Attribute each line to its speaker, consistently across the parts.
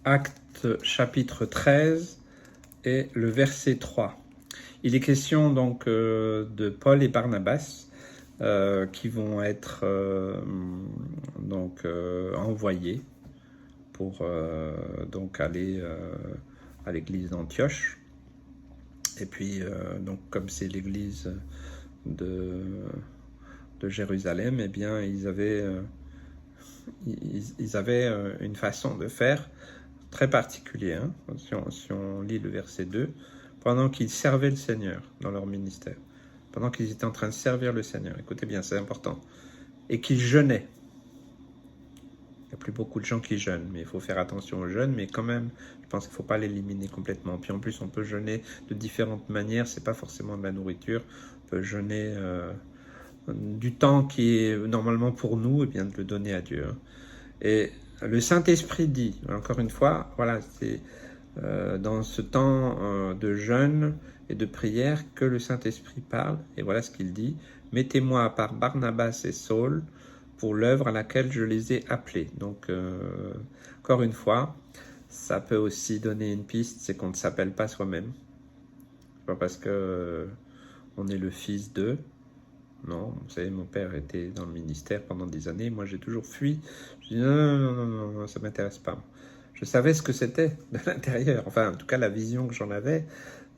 Speaker 1: Actes chapitre 13 et le verset 3. Il est question donc de Paul et Barnabas qui vont être envoyés pour donc aller à l'église d'Antioche. Et puis donc comme c'est l'église de Jérusalem, eh bien ils avaient une façon de faire très particulière. Hein. Si on lit le verset 2, pendant qu'ils servaient le Seigneur dans leur ministère, pendant qu'ils étaient en train de servir le Seigneur, écoutez bien, c'est important, et qu'ils jeûnaient. Il n'y a plus beaucoup de gens qui jeûnent, mais il faut faire attention aux jeûnes, mais quand même, je pense qu'il ne faut pas l'éliminer complètement. Puis en plus, on peut jeûner de différentes manières, c'est pas forcément de la nourriture, on peut jeûner du temps qui est normalement pour nous, et bien de le donner à Dieu. Hein. Et le Saint-Esprit dit, encore une fois, voilà, c'est dans ce temps de jeûne et de prière que le Saint-Esprit parle, et voilà ce qu'il dit: mettez-moi à part Barnabas et Saul pour l'œuvre à laquelle je les ai appelés. Donc, encore une fois, ça peut aussi donner une piste, c'est qu'on ne s'appelle pas soi-même. Pas parce que on est le fils d'eux. Non, vous savez, mon père était dans le ministère pendant des années, moi j'ai toujours fui. Je dis non, ça m'intéresse pas. Je savais ce que c'était de l'intérieur, enfin en tout cas la vision que j'en avais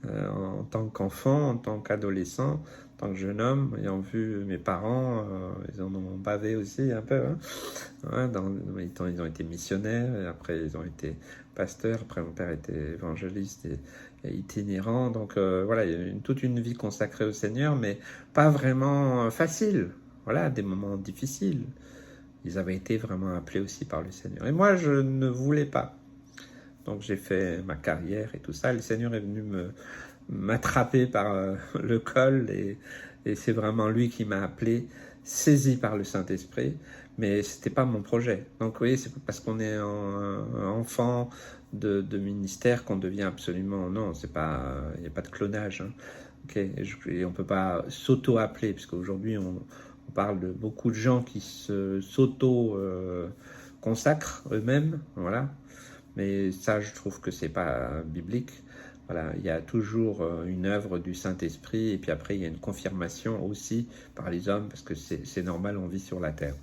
Speaker 1: en tant qu'enfant, en tant qu'adolescent, en tant que jeune homme, ayant vu mes parents, ils en ont bavé aussi un peu. Hein. Ouais, ils ont été missionnaires, et après ils ont été pasteurs, après mon père était évangéliste et itinérant, donc voilà, il y a toute une vie consacrée au Seigneur, mais pas vraiment facile, voilà, des moments difficiles. Ils avaient été vraiment appelés aussi par le Seigneur. Et moi, je ne voulais pas. Donc j'ai fait ma carrière et tout ça. Le Seigneur est venu m'attraper par le col et c'est vraiment lui qui m'a appelé, saisi par le Saint-Esprit, mais c'était pas mon projet. Donc vous voyez, c'est pas parce qu'on est un enfant de ministère qu'on devient absolument... Non, c'est pas, il n'y a pas de clonage. Hein. Okay. Et on peut pas s'auto-appeler, puisque aujourd'hui on parle de beaucoup de gens qui s'auto-consacrent eux-mêmes, voilà. Mais ça, je trouve que c'est pas biblique. Voilà, il y a toujours une œuvre du Saint-Esprit, et puis après il y a une confirmation aussi par les hommes, parce que c'est normal, on vit sur la terre.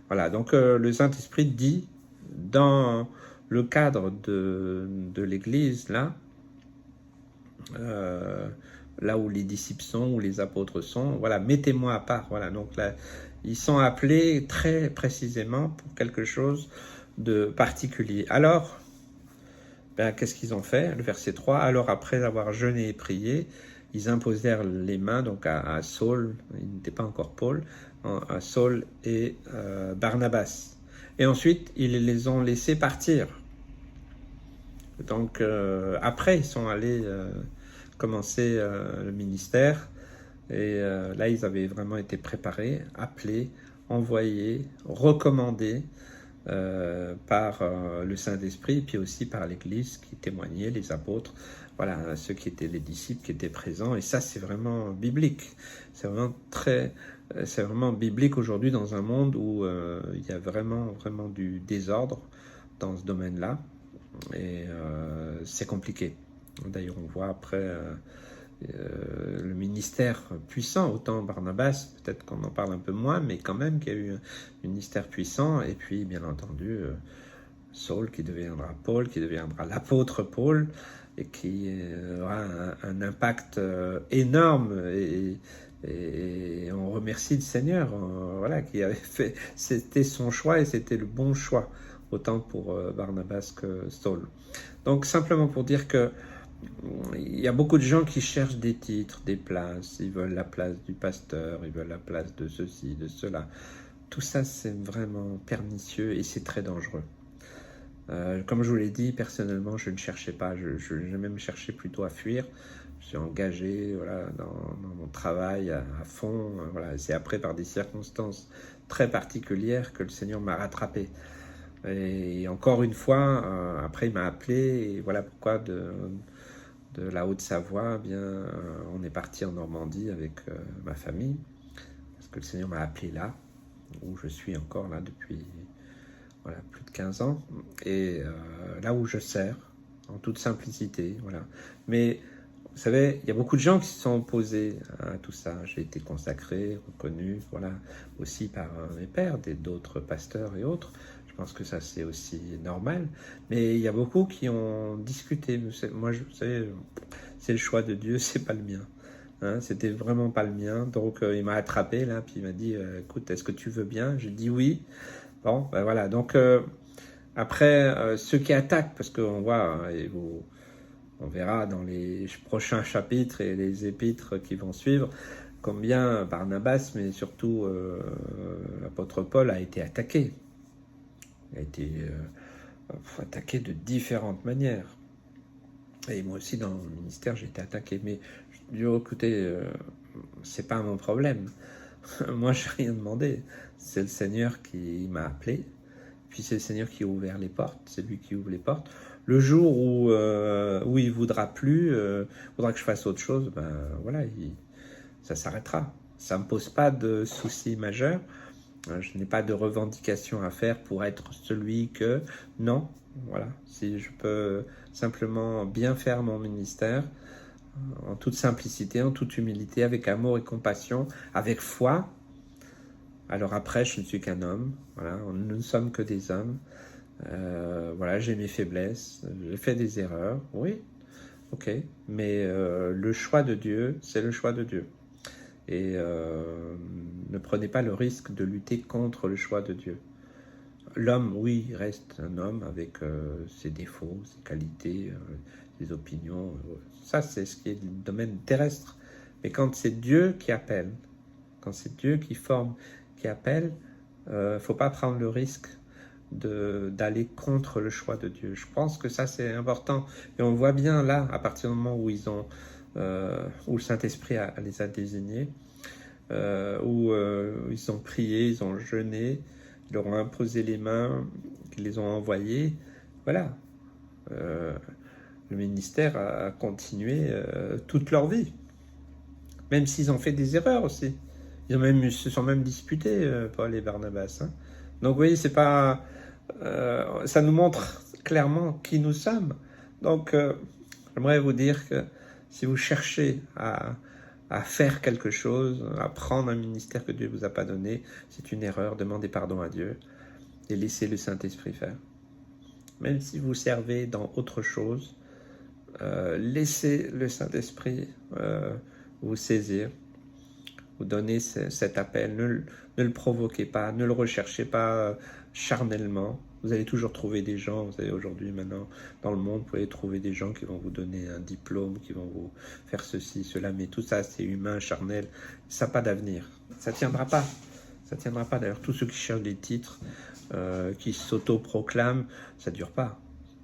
Speaker 1: Voilà, donc le Saint-Esprit dit, dans le cadre de l'Église, là où les disciples sont, où les apôtres sont, voilà, mettez-moi à part. Voilà, donc là, ils sont appelés très précisément pour quelque chose de particulier. Alors, qu'est-ce qu'ils ont fait? Le verset 3, alors après avoir jeûné et prié, ils imposèrent les mains donc à Saul, il n'était pas encore Paul, à Saul et Barnabas. Et ensuite, ils les ont laissés partir. Donc après, ils sont allés commencer le ministère. Et là, ils avaient vraiment été préparés, appelés, envoyés, recommandés par le Saint-Esprit, et puis aussi par l'Église qui témoignait, les apôtres, voilà, ceux qui étaient les disciples qui étaient présents. Et ça, c'est vraiment biblique. C'est vraiment biblique aujourd'hui dans un monde où il y a vraiment du désordre dans ce domaine-là. Et c'est compliqué. D'ailleurs, on voit après le ministère puissant, autant Barnabas, peut-être qu'on en parle un peu moins, mais quand même qu'il y a eu un ministère puissant, et puis bien entendu Saul qui deviendra Paul, qui deviendra l'apôtre Paul, et qui aura un impact énorme, et on remercie le Seigneur, voilà, qui avait fait, c'était son choix et c'était le bon choix, autant pour Barnabas que Saul. Donc simplement pour dire que il y a beaucoup de gens qui cherchent des titres, des places, ils veulent la place du pasteur, ils veulent la place de ceci, de cela. Tout ça, c'est vraiment pernicieux et c'est très dangereux. Comme je vous l'ai dit, personnellement, je ne cherchais pas, j'ai même cherché plutôt à fuir. Je suis engagé voilà, dans mon travail à fond. Voilà. C'est après, par des circonstances très particulières, que le Seigneur m'a rattrapé. Et encore une fois, après, il m'a appelé, et voilà pourquoi de la Haute-Savoie, on est parti en Normandie avec ma famille, parce que le Seigneur m'a appelé là, où je suis encore là depuis voilà, plus de 15 ans, et là où je sers, en toute simplicité, voilà. Mais vous savez, il y a beaucoup de gens qui se sont opposés à tout ça. J'ai été consacré, reconnu, voilà, aussi par mes pères, d'autres pasteurs et autres. Je pense que ça, c'est aussi normal. Mais il y a beaucoup qui ont discuté. Moi, vous savez, c'est le choix de Dieu, c'est pas le mien. Hein, c'était vraiment pas le mien. Donc, il m'a attrapé, là, puis il m'a dit, écoute, est-ce que tu veux bien? J'ai dit oui. Bon, ben voilà. Donc, après, ceux qui attaquent, parce qu'on voit, on verra dans les prochains chapitres et les épîtres qui vont suivre, combien Barnabas, mais surtout l'apôtre Paul, a été attaqué. Il a été attaqué de différentes manières. Et moi aussi, dans le ministère, j'ai été attaqué. Mais je dis, écoutez, c'est pas mon problème. Moi, j'ai rien demandé. C'est le Seigneur qui m'a appelé. Puis c'est le Seigneur qui a ouvert les portes. C'est lui qui ouvre les portes. Le jour où il voudra plus, voudra que je fasse autre chose, ben voilà, ça s'arrêtera. Ça me pose pas de soucis majeurs. Je n'ai pas de revendication à faire pour être celui que... Non, voilà. Si je peux simplement bien faire mon ministère, en toute simplicité, en toute humilité, avec amour et compassion, avec foi. Alors après, je ne suis qu'un homme. Voilà, nous ne sommes que des hommes. Voilà, j'ai mes faiblesses, j'ai fait des erreurs, oui, ok. Mais le choix de Dieu, c'est le choix de Dieu. Et ne prenez pas le risque de lutter contre le choix de Dieu. L'homme, oui, reste un homme avec ses défauts, ses qualités, ses opinions. Ça, c'est ce qui est du domaine terrestre. Mais quand c'est Dieu qui appelle, quand c'est Dieu qui forme, qui appelle, faut pas prendre le risque d'aller contre le choix de Dieu. Je pense que ça, c'est important. Et on voit bien là, à partir du moment où où le Saint-Esprit les a désignés, où ils ont prié, ils ont jeûné, ils leur ont imposé les mains, ils les ont envoyés. Voilà. Le ministère a continué toute leur vie. Même s'ils ont fait des erreurs aussi. Ils se sont même disputés, Paul et Barnabas. Hein. Donc, vous voyez, c'est pas... ça nous montre clairement qui nous sommes. Donc, j'aimerais vous dire que si vous cherchez à faire quelque chose, à prendre un ministère que Dieu ne vous a pas donné, c'est une erreur. Demandez pardon à Dieu et laissez le Saint-Esprit faire. Même si vous servez dans autre chose, laissez le Saint-Esprit vous saisir, vous donner cet appel. Ne le provoquez pas, ne le recherchez pas charnellement. Vous allez toujours trouver des gens, vous savez, aujourd'hui, maintenant, dans le monde, vous pouvez trouver des gens qui vont vous donner un diplôme, qui vont vous faire ceci, cela, mais tout ça, c'est humain, charnel, ça n'a pas d'avenir. Ça ne tiendra pas. Ça ne tiendra pas. D'ailleurs, tous ceux qui cherchent des titres, qui s'auto-proclament, ça ne dure pas.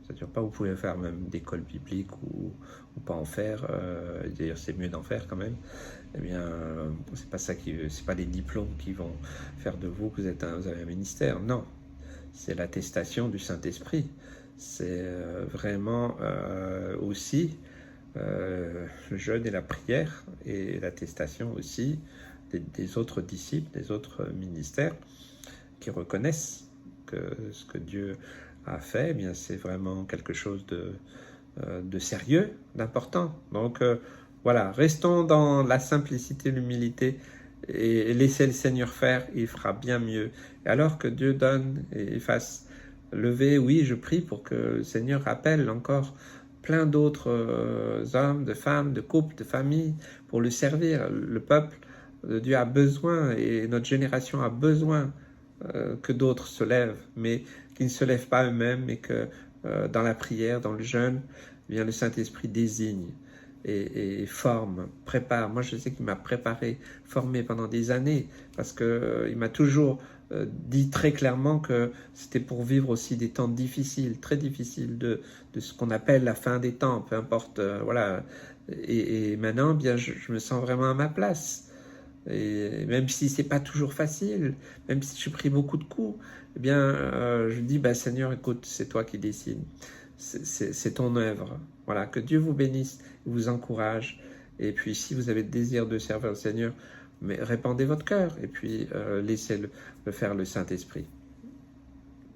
Speaker 1: Ça ne dure pas. Vous pouvez faire même d'école biblique ou pas en faire. D'ailleurs, c'est mieux d'en faire quand même. Eh bien, c'est pas ça c'est pas les diplômes qui vont faire de vous que vous avez un ministère. Non. C'est l'attestation du Saint-Esprit. C'est vraiment aussi le jeûne et la prière et l'attestation aussi des autres disciples, des autres ministères qui reconnaissent que ce que Dieu a fait, eh bien, c'est vraiment quelque chose de sérieux, d'important. Donc voilà, restons dans la simplicité, l'humilité, et laissez le Seigneur faire, il fera bien mieux. Et alors que Dieu donne et fasse lever, oui, je prie pour que le Seigneur appelle encore plein d'autres hommes, de femmes, de couples, de familles pour le servir. Le peuple de Dieu a besoin et notre génération a besoin que d'autres se lèvent, mais qu'ils ne se lèvent pas eux-mêmes, mais que dans la prière, dans le jeûne, eh bien, le Saint-Esprit désigne et forme, prépare. Moi, je sais qu'il m'a préparé, formé pendant des années, parce qu'il m'a toujours dit très clairement que c'était pour vivre aussi des temps difficiles, très difficiles, de ce qu'on appelle la fin des temps, peu importe, voilà. Et maintenant, bien, je me sens vraiment à ma place. Et même si c'est pas toujours facile, même si j'ai pris beaucoup de coups, eh bien, je dis, bah, Seigneur, écoute, c'est toi qui décides. C'est ton œuvre. Voilà, que Dieu vous bénisse, vous encourage. Et puis, si vous avez le désir de servir le Seigneur, mais répandez votre cœur et puis laissez-le faire le Saint-Esprit.